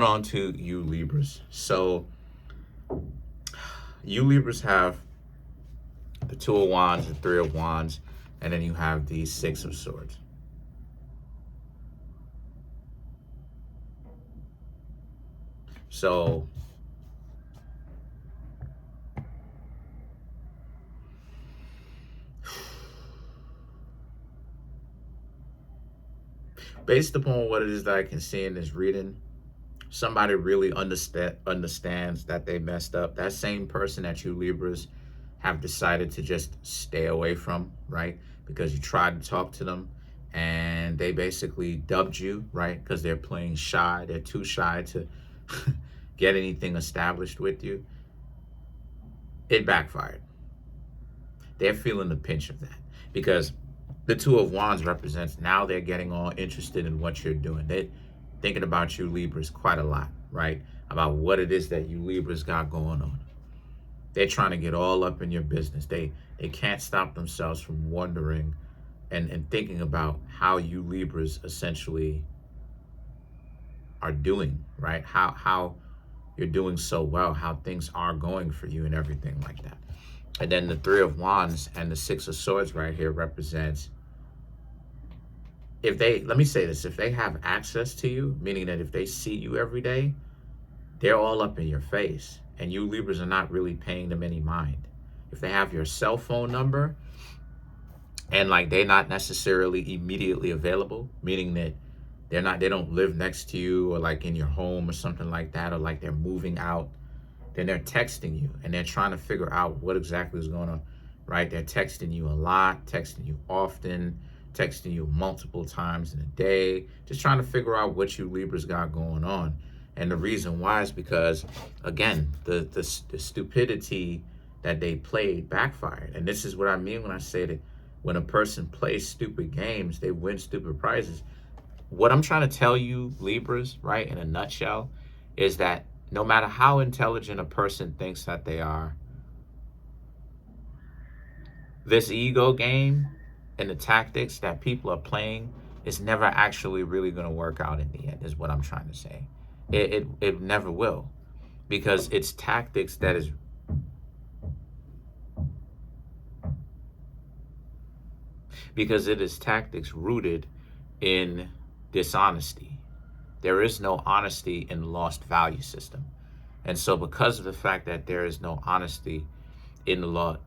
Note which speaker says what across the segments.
Speaker 1: On to you Libras. So you Libras have the Two of Wands, the Three of Wands, and then you have the Six of Swords. So based upon what it is that I can see in this reading, somebody really understands that they messed up. That same person that you Libras have decided to just stay away from, right? Because you tried to talk to them and they basically dubbed you, right? Because they're playing shy. They're too shy to get anything established with you. It backfired. They're feeling the pinch of that because the Two of Wands represents now they're getting all interested in what you're doing. They're thinking about you Libras quite a lot, right? About what it is that you Libras got going on. They're trying to get all up in your business. They can't stop themselves from wondering and thinking about how you Libras essentially are doing, right? How you're doing so well, how things are going for you and everything like that. And then the Three of Wands and the Six of Swords right here represents, if they, let me say this, if they have access to you, meaning that if they see you every day, they're all up in your face and you Libras are not really paying them any mind. If they have your cell phone number and like they're not necessarily immediately available, meaning that they don't live next to you or like in your home or something like that, or like they're moving out, then they're texting you and they're trying to figure out what exactly is going on, right? They're texting you a lot, texting you often, texting you multiple times in a day, just trying to figure out what you Libras got going on. And the reason why is because, again, the stupidity that they played backfired. And this is what I mean when I say that when a person plays stupid games, they win stupid prizes. What I'm trying to tell you, Libras, right, in a nutshell, is that no matter how intelligent a person thinks that they are, this ego game and the tactics that people are playing is never actually really going to work out in the end, is what I'm trying to say. It never will, because it's tactics that is rooted in dishonesty. There is no honesty in the lost value system. And so because of the fact that there is no honesty in the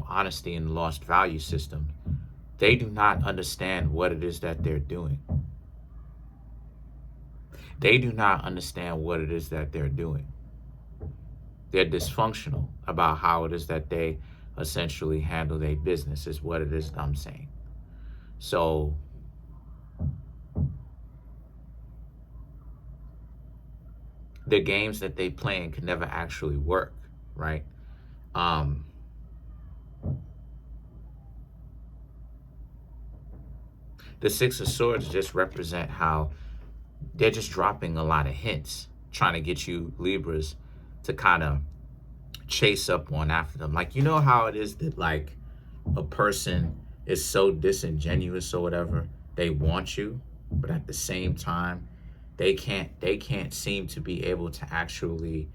Speaker 1: honesty in the lost value system, they do not understand what it is that they're doing. They do not understand what it is that they're doing. They're dysfunctional about how it is that they essentially handle their business, is what it is that I'm saying. So the games that they playing can never actually work, right? The Six of Swords just represent how they're just dropping a lot of hints, trying to get you Libras to kind of chase up one after them. Like, you know how it is that like a person is so disingenuous or whatever, they want you, but at the same time, they can't seem to be able to actually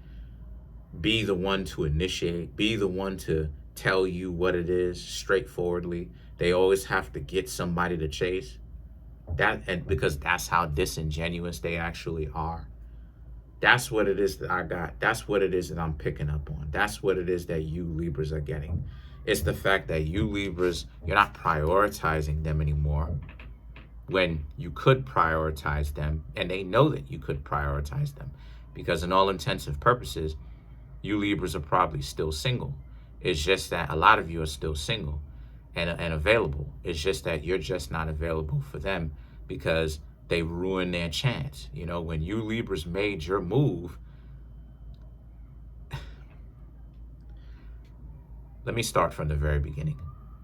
Speaker 1: be the one to initiate, be the one to tell you what it is straightforwardly. They always have to get somebody to chase. And because that's how disingenuous they actually are. That's what it is that I got. That's what it is that I'm picking up on. That's what it is that you Libras are getting. It's the fact that you Libras, you're not prioritizing them anymore when you could prioritize them, and they know that you could prioritize them, because in all intents and purposes, you Libras are probably still single. It's just that a lot of you are still single and available. It's just that you're just not available for them because they ruined their chance. You know, when you Libras made your move, let me start from the very beginning.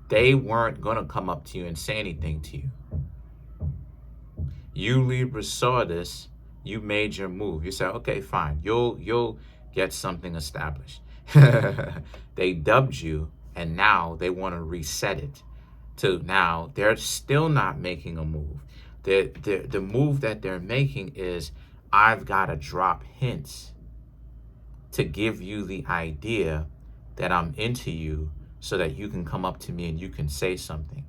Speaker 1: They weren't going to come up to you and say anything to you. You Libras saw this, you made your move. You said, okay, fine, you'll get something established. They dubbed you, and now they want to reset it to now they're still not making a move. The move that they're making is, I've got to drop hints to give you the idea that I'm into you so that you can come up to me and you can say something.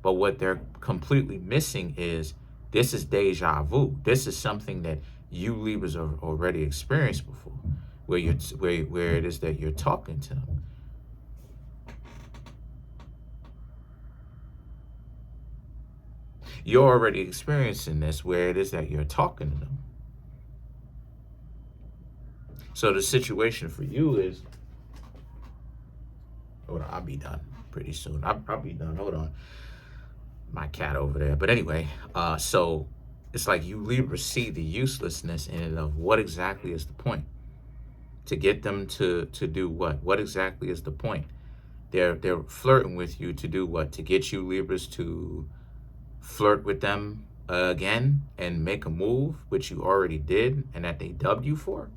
Speaker 1: But what they're completely missing is this is deja vu. This is something that you Libras have already experienced before, where it is that you're talking to them. You're already experiencing this where it is that you're talking to them. So the situation for you is, hold on, I'll be done pretty soon. I'll be done. Hold on. My cat over there. But anyway, so it's like you Libras see the uselessness in it of what exactly is the point? To get them to do what? What exactly is the point? They're flirting with you to do what? To get you Libras to flirt with them again and make a move, which you already did and that they dubbed you for.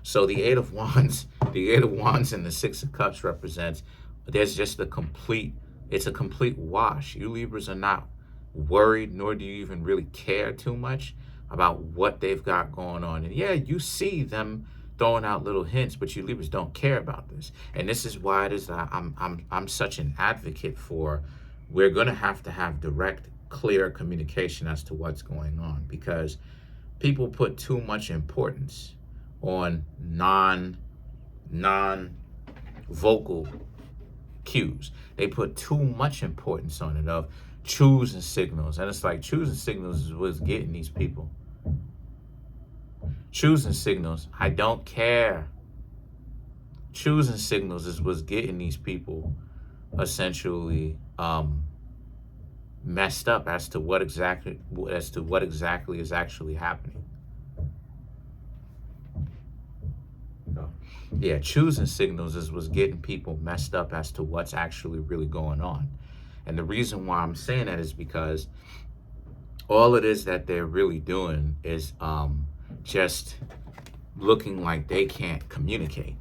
Speaker 1: So the Eight of Wands and the Six of Cups represents there's just it's a complete wash. You Libras are not worried, nor do you even really care too much about what they've got going on. And yeah, you see them throwing out little hints, but you Libras don't care about this. And this is why it is that I'm such an advocate for we're gonna have to have direct, clear communication as to what's going on, because people put too much importance on non-vocal cues. They put too much importance on it of choosing signals. And it's like choosing signals is what's getting these people. Choosing signals, I don't care. Choosing signals is what's getting these people essentially messed up as to what exactly is actually happening. Yeah, choosing signals is what's getting people messed up as to what's actually really going on. And the reason why I'm saying that is because all it is that they're really doing is just looking like they can't communicate.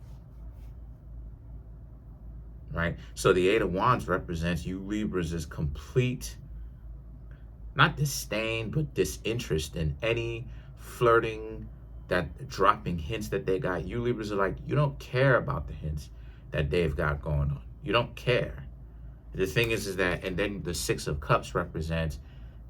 Speaker 1: Right? So the Eight of Wands represents you Libras' complete, not disdain, but disinterest in any flirting, that dropping hints that they got. You Libras are like, you don't care about the hints that they've got going on. You don't care. The thing is that, and then the Six of Cups represents,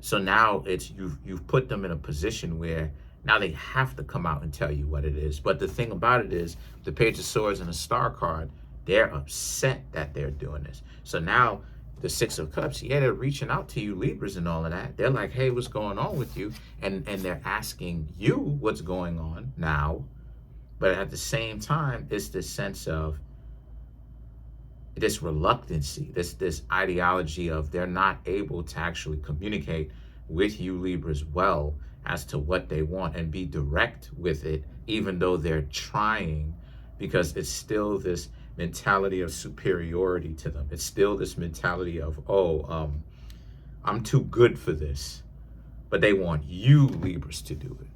Speaker 1: so now it's you've put them in a position where now they have to come out and tell you what it is. But the thing about it is, the Page of Swords and the Star card, they're upset that they're doing this. So now the Six of Cups, yeah, they're reaching out to you Libras and all of that. They're like, hey, what's going on with you? And they're asking you what's going on now. But at the same time, it's this sense of this reluctancy, this ideology of they're not able to actually communicate with you Libras well as to what they want and be direct with it, even though they're trying, because it's still this mentality of superiority to them. It's still this mentality of, I'm too good for this. But they want you Libras to do it.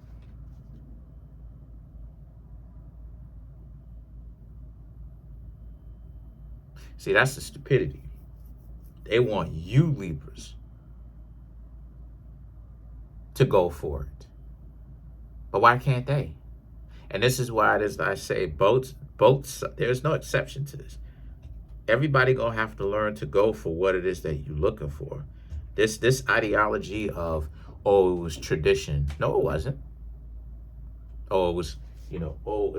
Speaker 1: See, that's the stupidity. They want you Libras to go for it. But why can't they? And this is why it is that I say both, there's no exception to this. Everybody gonna have to learn to go for what it is that you're looking for. This ideology of, oh, it was tradition. No, it wasn't. Oh, it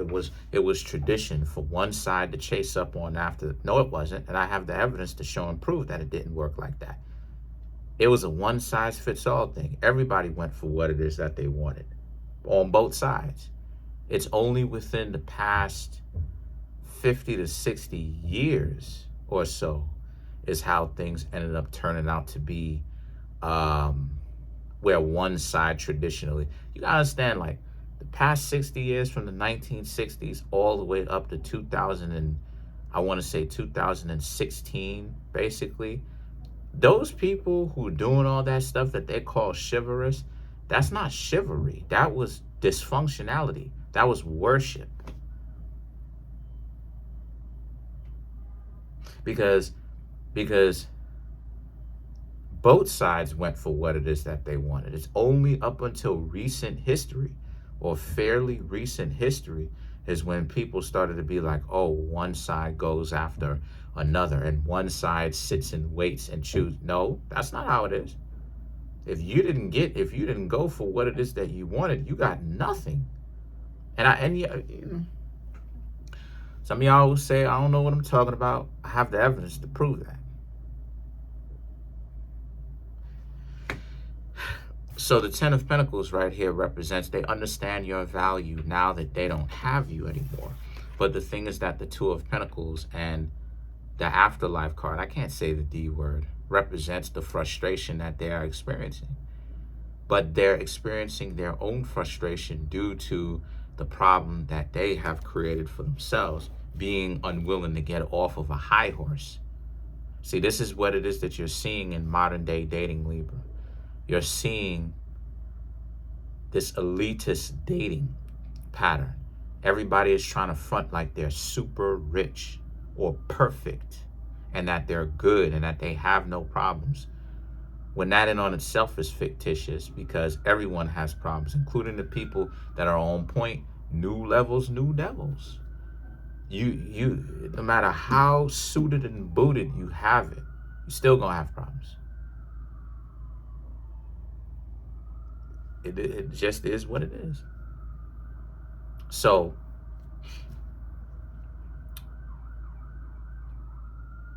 Speaker 1: was, it was tradition for one side to chase up on after. No, it wasn't. And I have the evidence to show and prove that it didn't work like that. It was a one-size-fits-all thing. Everybody went for what it is that they wanted on both sides. It's only within the past 50 to 60 years or so is how things ended up turning out to be, where one side traditionally, you gotta understand, like the past 60 years from the 1960s all the way up to 2016, basically, those people who are doing all that stuff that they call chivalrous, that's not chivalry. That was dysfunctionality. That was worship. Because both sides went for what it is that they wanted. It's only up until recent history or fairly recent history is when people started to be like, oh, one side goes after another and one side sits and waits and choose. No, that's not how it is. If you didn't go for what it is that you wanted, you got nothing. Some of y'all will say, I don't know what I'm talking about. I have the evidence to prove that. So the Ten of Pentacles right here represents they understand your value now that they don't have you anymore. But the thing is that the Two of Pentacles and the Afterlife card, I can't say the D word, represents the frustration that they are experiencing. But they're experiencing their own frustration due to the problem that they have created for themselves, being unwilling to get off of a high horse. See, this is what it is that you're seeing in modern day dating, Libra. You're seeing this elitist dating pattern. Everybody is trying to front like they're super rich or perfect and that they're good and that they have no problems. When that in on itself is fictitious, because everyone has problems, including the people that are on point. New levels, new devils. You no matter how suited and booted you have it, you're still gonna have problems. It just is what it is. So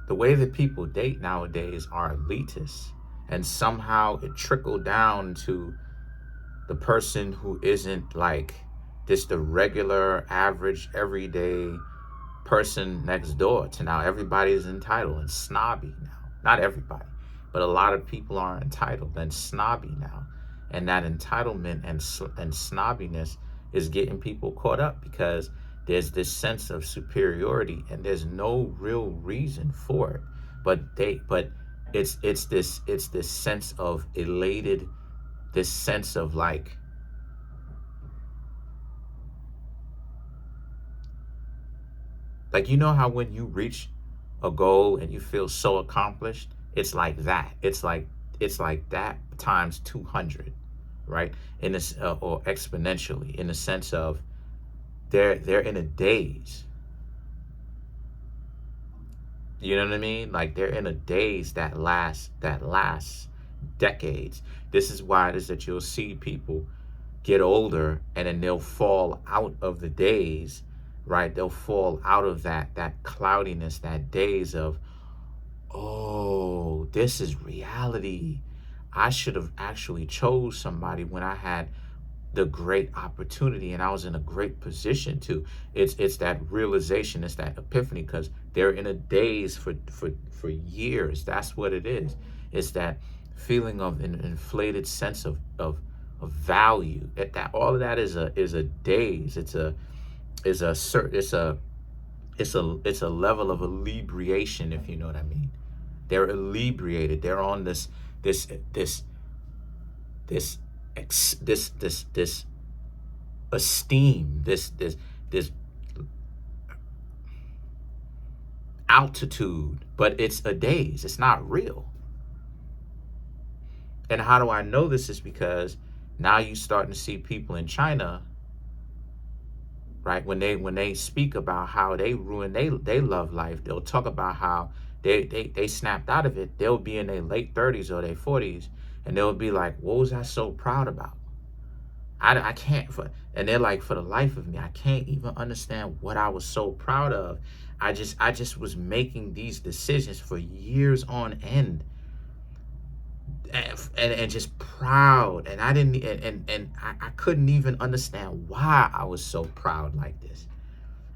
Speaker 1: the way that people date nowadays are elitists, and somehow it trickled down to the person who isn't like just the regular, average, everyday person next door to now everybody is entitled and snobby now. Not everybody, but a lot of people are entitled and snobby now. And that entitlement and snobbiness is getting people caught up because there's this sense of superiority and there's no real reason for it. But it's this sense of elated, this sense of like you know how when you reach a goal and you feel so accomplished, it's like that. It's like that times 200, right? In this or exponentially, in the sense of they're in a daze. You know what I mean? Like they're in a daze that lasts decades. This is why it is that you'll see people get older and then they'll fall out of the daze, right? They'll fall out of that cloudiness, that daze of, oh, this is reality. I should have actually chose somebody when I had the great opportunity and I was in a great position to. It's that realization, it's that epiphany, because they're in a daze for years. That's what it is. It's that feeling of an inflated sense of value. That all of that is a daze. It's a level of inebriation, if you know what I mean. They're inebriated. They're on this esteem, this altitude, but it's a daze. It's not real. And how do I know this? Is because now you're starting to see people in China, right? When they speak about how they ruin they love life, they'll talk about how they snapped out of it. They'll be in their late 30s or their 40s, and they'll be like, what was I so proud about? I can't, and they're like, for the life of me, I can't even understand what I was so proud of. I just was making these decisions for years on end, and just proud, and I didn't, and I couldn't even understand why I was so proud like this.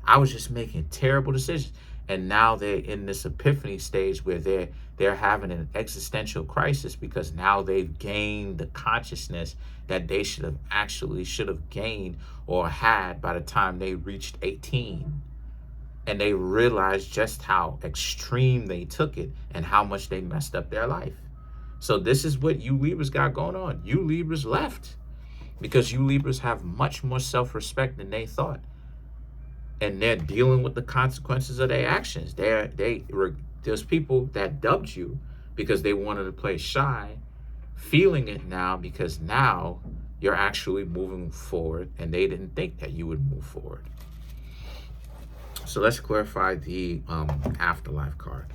Speaker 1: I was just making terrible decisions. And now they're in this epiphany stage where they're having an existential crisis, because now they've gained the consciousness that they should have gained or had by the time they reached 18. And they realized just how extreme they took it and how much they messed up their life. So this is what you Libras got going on. You Libras left because you Libras have much more self-respect than they thought. And they're dealing with the consequences of their actions. There's people that dubbed you because they wanted to play shy, feeling it now because now you're actually moving forward, and they didn't think that you would move forward. So let's clarify the afterlife card.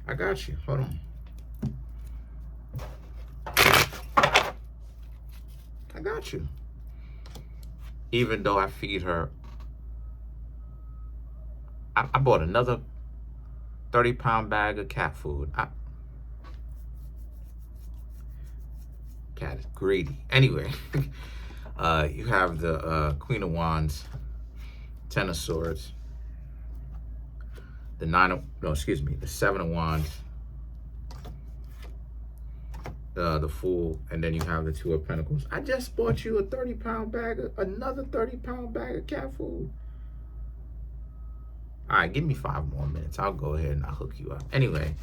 Speaker 1: I got you. Hold on. I got you. Even though I feed her, I bought another 30-pound bag of cat food. Cat is greedy. Anyway, you have the Queen of Wands, Ten of Swords, the the Seven of Wands, the Fool, and then you have the Two of Pentacles. I just bought you a 30-pound bag, another 30-pound bag of cat food. All right, give me 5 more minutes. I'll go ahead and I'll hook you up. Anyway,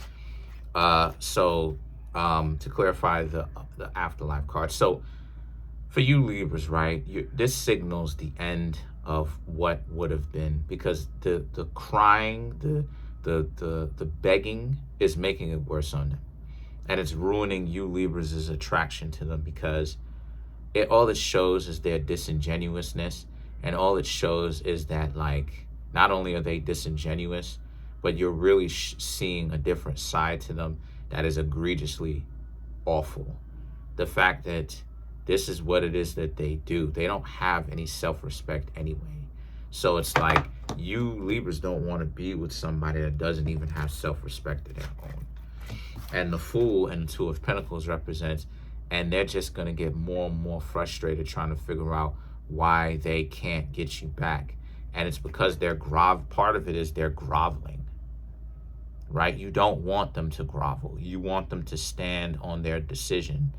Speaker 1: to clarify the afterlife card. So for you Libras, right, this signals the end of what would have been, because the crying, the begging is making it worse on them. And it's ruining you Libras' attraction to them, because all it shows is their disingenuousness. And all it shows is that, like, not only are they disingenuous, but you're really seeing a different side to them that is egregiously awful. The fact that this is what it is that they do. They don't have any self-respect anyway. So it's like you Libras don't want to be with somebody that doesn't even have self-respect of their own. And the Fool and the Two of Pentacles represents, and they're just going to get more and more frustrated trying to figure out why they can't get you back. And it's because part of it is they're groveling, right? You don't want them to grovel. You want them to stand on their decision,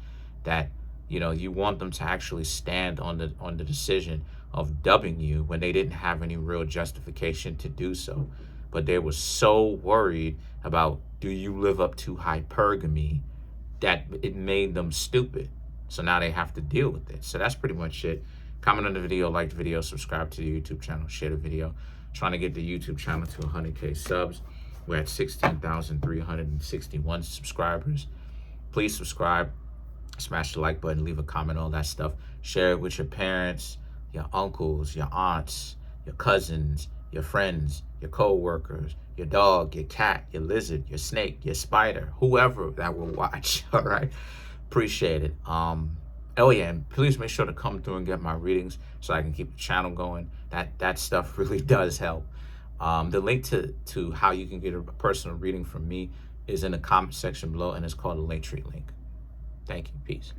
Speaker 1: that, you know, you want them to actually stand on the decision of dubbing you when they didn't have any real justification to do so. But they were so worried about, do you live up to hypergamy, that it made them stupid. So now they have to deal with it. So that's pretty much it. Comment on the video, like the video, subscribe to the YouTube channel, share the video. Trying to get the YouTube channel to 100K subs. We're at 16,361 subscribers. Please subscribe, smash the like button, leave a comment, all that stuff. Share it with your parents, your uncles, your aunts, your cousins, your friends, your co-workers, your dog, your cat, your lizard, your snake, your spider, whoever that will watch. All right, appreciate it. Oh yeah, and please make sure to come through and get my readings so I can keep the channel going. That stuff really does help. The link to how you can get a personal reading from me is in the comment section below, and it's called a Linktree link. Thank you. Peace.